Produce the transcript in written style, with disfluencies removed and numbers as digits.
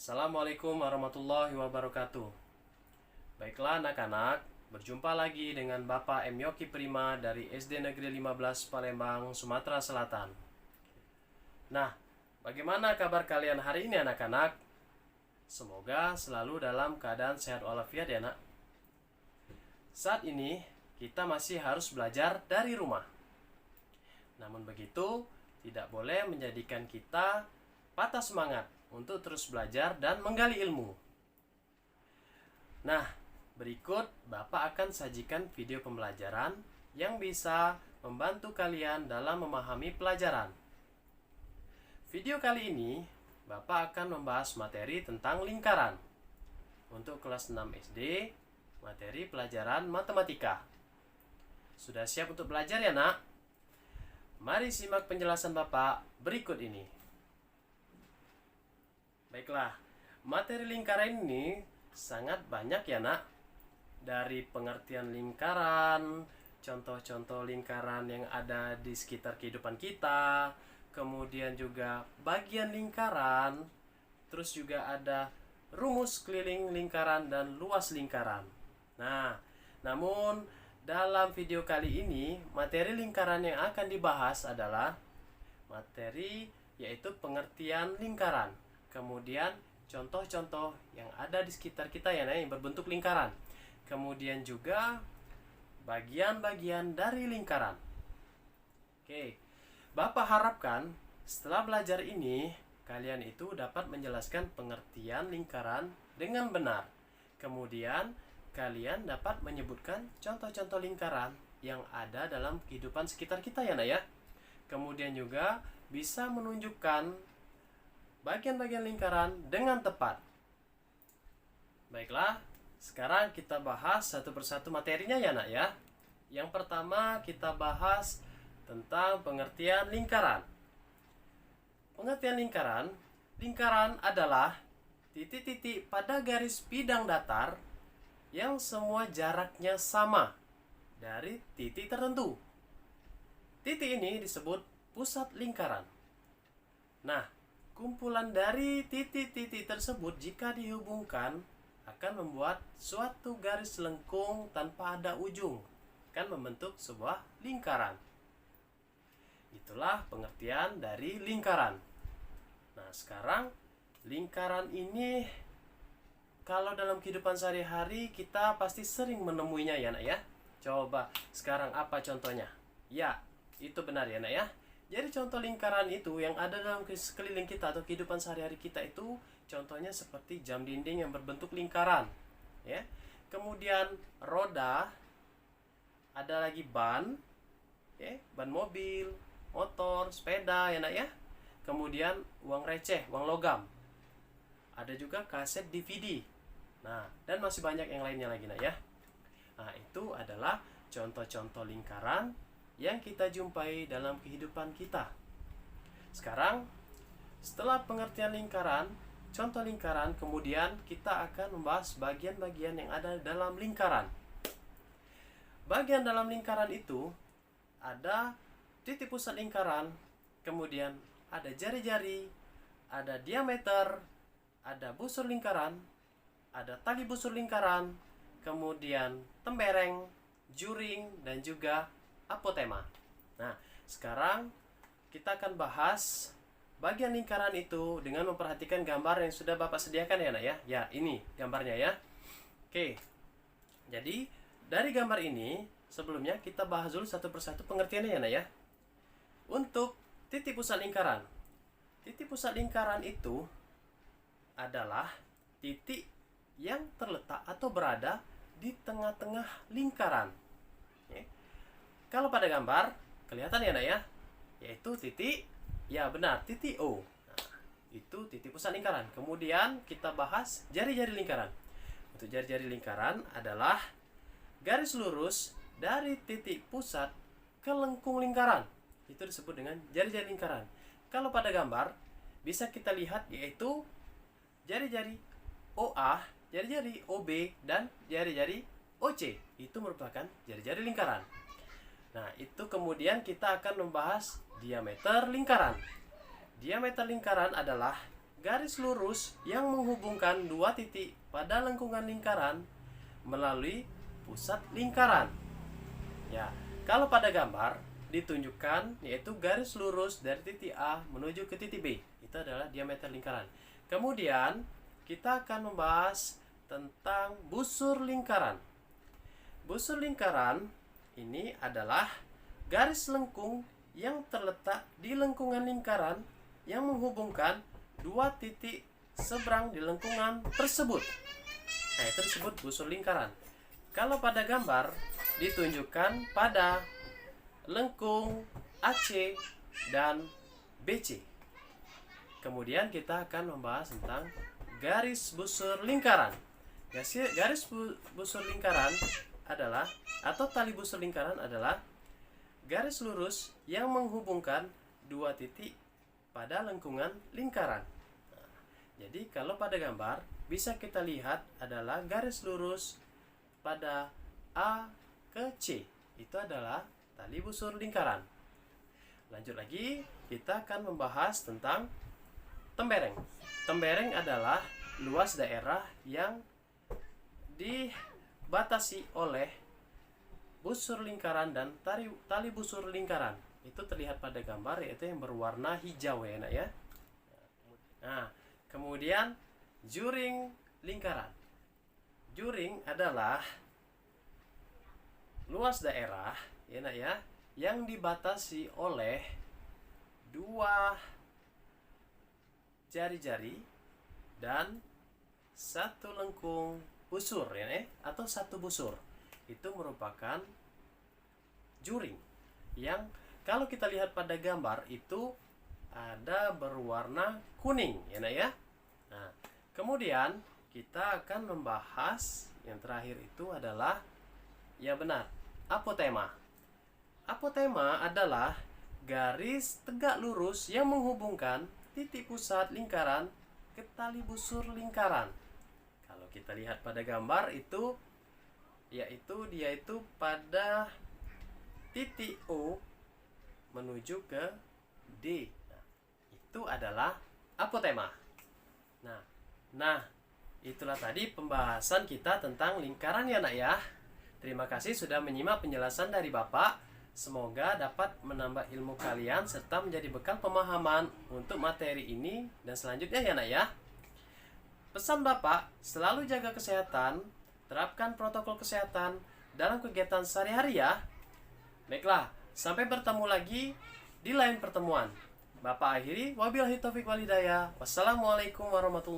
Assalamualaikum warahmatullahi wabarakatuh. Baiklah anak-anak, berjumpa lagi dengan Bapak M. Yoki Prima dari SD Negeri 15 Palembang, Sumatera Selatan. Nah, bagaimana kabar kalian hari ini anak-anak? Semoga selalu dalam keadaan sehat walafiat ya nak. Saat ini kita masih harus belajar dari rumah. Namun begitu, tidak boleh menjadikan kita patah semangat untuk terus belajar dan menggali ilmu. Nah, berikut Bapak akan sajikan video pembelajaran yang bisa membantu kalian dalam memahami pelajaran. Video kali ini Bapak akan membahas materi tentang lingkaran. Untuk kelas 6 SD, materi pelajaran matematika. Sudah siap untuk belajar ya nak? Mari simak penjelasan Bapak berikut ini. Baiklah, materi lingkaran ini sangat banyak ya nak. Dari pengertian lingkaran, contoh-contoh lingkaran yang ada di sekitar kehidupan kita, kemudian juga bagian lingkaran, terus juga ada rumus keliling lingkaran dan luas lingkaran. Nah, namun dalam video kali ini, materi lingkaran yang akan dibahas adalah materi yaitu pengertian lingkaran. Kemudian contoh-contoh yang ada di sekitar kita ya yang berbentuk lingkaran. Kemudian juga bagian-bagian dari lingkaran. Oke, Bapak harapkan setelah belajar ini kalian itu dapat menjelaskan pengertian lingkaran dengan benar. Kemudian kalian dapat menyebutkan contoh-contoh lingkaran yang ada dalam kehidupan sekitar kita ya nak ya. Kemudian juga bisa menunjukkan bagian-bagian lingkaran dengan tepat. Baiklah, sekarang kita bahas satu persatu materinya ya nak ya. Yang pertama kita bahas tentang pengertian lingkaran. Pengertian lingkaran, lingkaran adalah titik-titik pada garis bidang datar yang semua jaraknya sama dari titik tertentu. Titik ini disebut pusat lingkaran. Nah, kumpulan dari titik-titik tersebut jika dihubungkan akan membuat suatu garis lengkung tanpa ada ujung, akan membentuk sebuah lingkaran. Itulah pengertian dari lingkaran. Nah, sekarang lingkaran ini kalau dalam kehidupan sehari-hari kita pasti sering menemuinya ya nak ya. Coba sekarang apa contohnya? Ya, itu benar ya nak ya. Jadi contoh lingkaran itu yang ada dalam sekeliling kita atau kehidupan sehari-hari kita itu contohnya seperti jam dinding yang berbentuk lingkaran, ya. Kemudian roda, ada lagi ban, ya, ban mobil, motor, sepeda, ya nak ya. Kemudian uang receh, uang logam. Ada juga kaset DVD. Nah, dan masih banyak yang lainnya lagi nak ya. Nah, itu adalah contoh-contoh lingkaran yang kita jumpai dalam kehidupan kita. Sekarang, setelah pengertian lingkaran, contoh lingkaran, kemudian kita akan membahas bagian-bagian yang ada dalam lingkaran. Bagian dalam lingkaran itu ada titik pusat lingkaran, kemudian ada jari-jari, ada diameter, ada busur lingkaran, ada tali busur lingkaran, kemudian tembereng, juring, dan juga apotema. Nah, sekarang kita akan bahas bagian lingkaran itu dengan memperhatikan gambar yang sudah Bapak sediakan ya nak ya. Ya, ini gambarnya ya. Oke. Jadi, dari gambar ini sebelumnya kita bahas dulu satu persatu pengertiannya ya nak ya. Untuk titik pusat lingkaran. Titik pusat lingkaran itu adalah titik yang terletak atau berada di tengah-tengah lingkaran. Kalau pada gambar kelihatan ya nak ya, yaitu titik, ya benar, titik O. Nah, itu titik pusat lingkaran. Kemudian kita bahas jari-jari lingkaran. Untuk jari-jari lingkaran adalah garis lurus dari titik pusat ke lengkung lingkaran. Itu disebut dengan jari-jari lingkaran. Kalau pada gambar bisa kita lihat yaitu jari-jari OA, jari-jari OB, dan jari-jari OC. Itu merupakan jari-jari lingkaran. Nah, itu kemudian kita akan membahas diameter lingkaran. Diameter lingkaran adalah garis lurus yang menghubungkan dua titik pada lengkungan lingkaran melalui pusat lingkaran. Ya, kalau pada gambar ditunjukkan yaitu garis lurus dari titik A menuju ke titik B. Itu adalah diameter lingkaran. Kemudian kita akan membahas tentang busur lingkaran. Busur lingkaran ini adalah garis lengkung yang terletak di lengkungan lingkaran yang menghubungkan dua titik seberang di lengkungan tersebut. Nah, itu disebut busur lingkaran. Kalau pada gambar ditunjukkan pada lengkung AC dan BC. Kemudian kita akan membahas tentang garis busur lingkaran. Garis busur lingkaran adalah, atau tali busur lingkaran adalah garis lurus yang menghubungkan dua titik pada lengkungan lingkaran. Nah, jadi kalau pada gambar bisa kita lihat adalah garis lurus pada A ke C. Itu adalah tali busur lingkaran. Lanjut lagi, kita akan membahas tentang tembereng. Tembereng adalah luas daerah yang dibatasi oleh busur lingkaran dan tali busur lingkaran. Itu terlihat pada gambar, yaitu yang berwarna hijau ya nak ya. Nah, kemudian juring lingkaran. Juring adalah luas daerah ya nak ya yang dibatasi oleh dua jari-jari dan satu lengkung busur ya atau satu busur. Itu merupakan juring yang kalau kita lihat pada gambar itu ada berwarna kuning ya nak ya. Nah, kemudian kita akan membahas yang terakhir itu adalah ya benar, apotema. Apotema adalah garis tegak lurus yang menghubungkan titik pusat lingkaran ke tali busur lingkaran. Kalau kita lihat pada gambar itu yaitu dia itu pada titik O menuju ke D. Nah, itu adalah apotema. Nah, itulah tadi pembahasan kita tentang lingkaran ya nak ya. Terima kasih sudah menyimak penjelasan dari Bapak. Semoga dapat menambah ilmu kalian serta menjadi bekal pemahaman untuk materi ini dan selanjutnya ya nak ya. Pesan Bapak, selalu jaga kesehatan, terapkan protokol kesehatan dalam kegiatan sehari-hari ya. Baiklah, sampai bertemu lagi di lain pertemuan. Bapak akhiri, wabillahi taufiq wal hidayah. Wassalamualaikum warahmatullahi wabarakatuh.